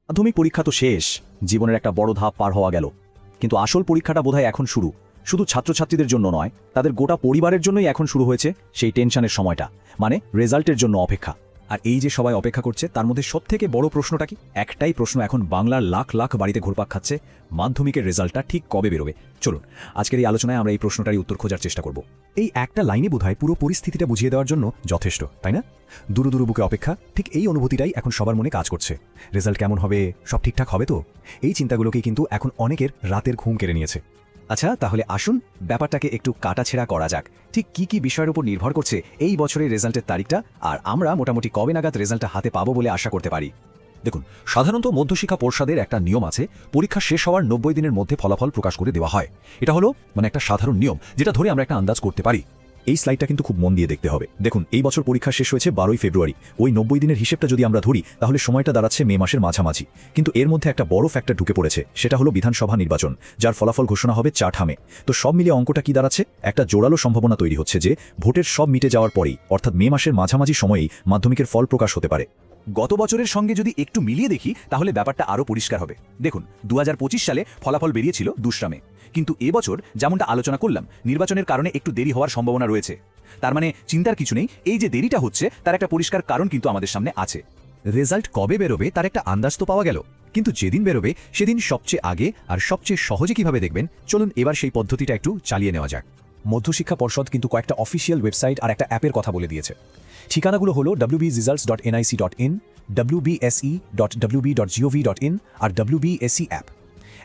মাধ্যমিক পরীক্ষা তো শেষ, জীবনের একটা বড় ধাপ পার হওয়া গেল। কিন্তু আসল পরীক্ষাটা বোধহয় এখন শুরু। শুধু ছাত্রছাত্রীদের জন্য নয়, তাদের গোটা পরিবারের জন্যই এখন শুরু হয়েছে সেই টেনশনের সময়টা, মানে রেজাল্টের জন্য অপেক্ষা। আর এই যে সবাই অপেক্ষা করছে, তার মধ্যে সবথেকে বড় প্রশ্নটা কি? একটাই প্রশ্ন এখন বাংলার লাখ লাখ বাড়িতে ঘুরপাক খাচ্ছে, মাধ্যমিকের রেজাল্টটা ঠিক কবে বেরোবে? চলুন আজকের এই আলোচনায় আমরা এই প্রশ্নটারই উত্তর খোঁজার চেষ্টা করব। এই একটা লাইনে বোধহয় পুরো পরিস্থিতিটা বুঝিয়ে দেওয়ার জন্য যথেষ্ট, তাই না? দুরু দুরু বুকে অপেক্ষা, ঠিক এই অনুভূতিটাই এখন সবার মনে কাজ করছে। রেজাল্ট কেমন হবে, সব ঠিকঠাক হবে তো? এই চিন্তাগুলোকেই কিন্তু এখন অনেকের রাতের ঘুম কেড়ে নিয়েছে। আচ্ছা, তাহলে আসুন ব্যাপারটাকে একটু কাটাছেঁড়া করা যাক। ঠিক কি কি বিষয়ের উপর নির্ভর করছে এই বছরের রেজাল্টের তারিখটা, আর আমরা মোটামুটি কবে নাগাদ রেজাল্টটা হাতে পাবো বলে আশা করতে পারি? দেখুন, সাধারণত মধ্যশিক্ষা পর্ষদের একটা নিয়ম আছে, পরীক্ষা শেষ হওয়ার 90 দিনের মধ্যে ফলাফল প্রকাশ করে দেওয়া হয়। এটা হলো একটা সাধারণ নিয়ম, যেটা ধরে আমরা একটা আন্দাজ করতে পারি। এই স্লাইডটা কিন্তু খুব মন দিয়ে দেখতে হবে। দেখুন, এই বছর পরীক্ষা শেষ হয়েছে 12ই ফেব্রুয়ারি। ওই 90 দিনের হিসেবটা যদি আমরা ধরি, তাহলে সময়টা দাঁড়াচ্ছে মে মাসের মাঝামাঝি। কিন্তু এর মধ্যে একটা বড় ফ্যাক্টর ঢুকে পড়েছে, সেটা হলো বিধানসভা নির্বাচন, যার ফলাফল ঘোষণা হবে 4 মে। তো সব মিলিয়ে অঙ্কটা কি দাঁড়াচ্ছে? একটা জোরালো সম্ভাবনা তৈরি হচ্ছে যে ভোটের সব মিটে যাওয়ার পরেই, অর্থাৎ মে মাসের মাঝামাঝি সময়েই মাধ্যমিকের ফল প্রকাশ হতে পারে। গত বছরের সঙ্গে যদি একটু মিলিয়ে দেখি, তাহলে ব্যাপারটা আরও পরিষ্কার হবে। দেখুন, 2025 সালে ফলাফল বেরিয়েছিল 2 মে, কিন্তু এবছর যেমনটা আলোচনা করলাম, নির্বাচনের কারণে একটু দেরি হওয়ার সম্ভাবনা রয়েছে। তার মানে চিন্তার কিছু নেই, এই যে দেরিটা হচ্ছে তার একটা পরিষ্কার কারণ কিন্তু আমাদের সামনে আছে। রেজাল্ট কবে বেরোবে তার একটা আন্দাজ তো পাওয়া গেল, কিন্তু যেদিন বেরোবে সেদিন সবচেয়ে আগে আর সবচেয়ে সহজে কিভাবে দেখবেন, চলুন এবার সেই পদ্ধতিটা একটু চালিয়ে নেওয়া যাক। মধ্যশিক্ষা পর্ষদ কিন্তু কয়েকটা অফিসিয়াল ওয়েবসাইট আর একটা অ্যাপের কথা বলে দিয়েছে। ঠিকানাগুলো হলো wbresults.nic.in, wbse.wb.gov.in আর wbse অ্যাপ।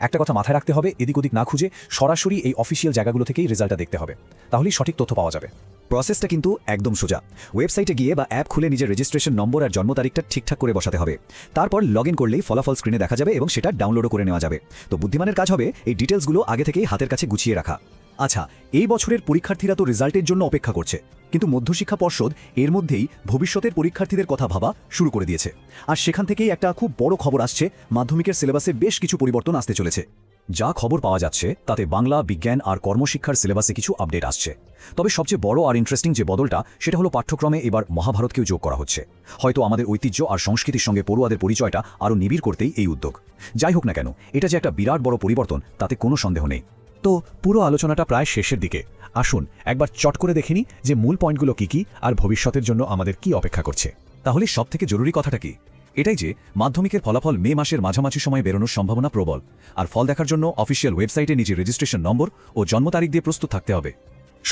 একটা কথা মাথায় রাখতে হবে, এদিক ওদিক না খুঁজে সরাসরি এই অফিসিয়াল জায়গাগুলো থেকেই রেজাল্টটা দেখতে হবে, তাহলেই সঠিক তথ্য পাওয়া যাবে। প্রসেসটা কিন্তু একদম সোজা। ওয়েবসাইটে গিয়ে বা অ্যাপ খুলে নিজের রেজিস্ট্রেশন নম্বর আর জন্ম তারিখটা ঠিকঠাক করে বসাতে হবে। তারপর লগ ইন করলেই ফলাফল স্ক্রিনে দেখা যাবে এবং সেটা ডাউনলোডও করে নেওয়া যাবে। তো বুদ্ধিমানের কাজ হবে এই ডিটেলসগুলো আগে থেকেই হাতের কাছে গুছিয়ে রাখা। আচ্ছা, এই বছরের পরীক্ষার্থীরা তো রেজাল্টের জন্য অপেক্ষা করছে, কিন্তু মধ্যশিক্ষা পর্ষদ এর মধ্যেই ভবিষ্যতের পরীক্ষার্থীদের কথা ভাবা শুরু করে দিয়েছে। আর সেখান থেকেই একটা খুব বড় খবর আসছে, মাধ্যমিকের সিলেবাসে বেশ কিছু পরিবর্তন আসতে চলেছে। যা খবর পাওয়া যাচ্ছে তাতে বাংলা, বিজ্ঞান আর কর্মশিক্ষার সিলেবাসে কিছু আপডেট আসছে। তবে সবচেয়ে বড় আর ইন্টারেস্টিং যে বদলটা, সেটা হলো পাঠ্যক্রমে এবার মহাভারতকেও যোগ করা হচ্ছে। হয়তো আমাদের ঐতিহ্য আর সংস্কৃতির সঙ্গে পড়ুয়াদের পরিচয়টা আরও নিবিড় করতেই এই উদ্যোগ। যাই হোক না কেন, এটা যে একটা বিরাট বড় পরিবর্তন তাতে কোনো সন্দেহ নেই। তো পুরো আলোচনাটা প্রায় শেষের দিকে। আসুন একবার চট করে দেখে নিই যে মূল পয়েন্টগুলো কী কী, আর ভবিষ্যতের জন্য আমাদের কি অপেক্ষা করছে। তাহলে সবথেকে জরুরি কথাটা কি? এটাই যে মাধ্যমিকের ফলাফল মে মাসের মাঝামাঝি সময়ে বেরোনোর সম্ভাবনা প্রবল, আর ফল দেখার জন্য অফিসিয়াল ওয়েবসাইটে নিজের রেজিস্ট্রেশন নম্বর ও জন্ম তারিখ দিয়ে প্রস্তুত থাকতে হবে।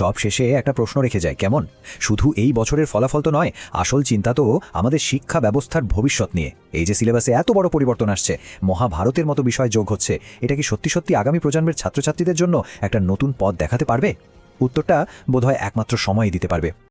সব শেষে একটা প্রশ্ন রেখে যায়, কেমন? শুধু এই বছরের ফলাফল তো নয়, আসল চিন্তা তো আমাদের শিক্ষা ব্যবস্থার ভবিষ্যৎ নিয়ে। এই যে সিলেবাসে এত বড় পরিবর্তন আসছে, মহাভারতের মতো বিষয় যোগ হচ্ছে, এটা কি সত্যি সত্যি আগামী প্রজন্মের ছাত্রছাত্রীদের জন্য একটা নতুন পথ দেখাতে পারবে? উত্তরটা বোধহয় একমাত্র সময়ই দিতে পারবে।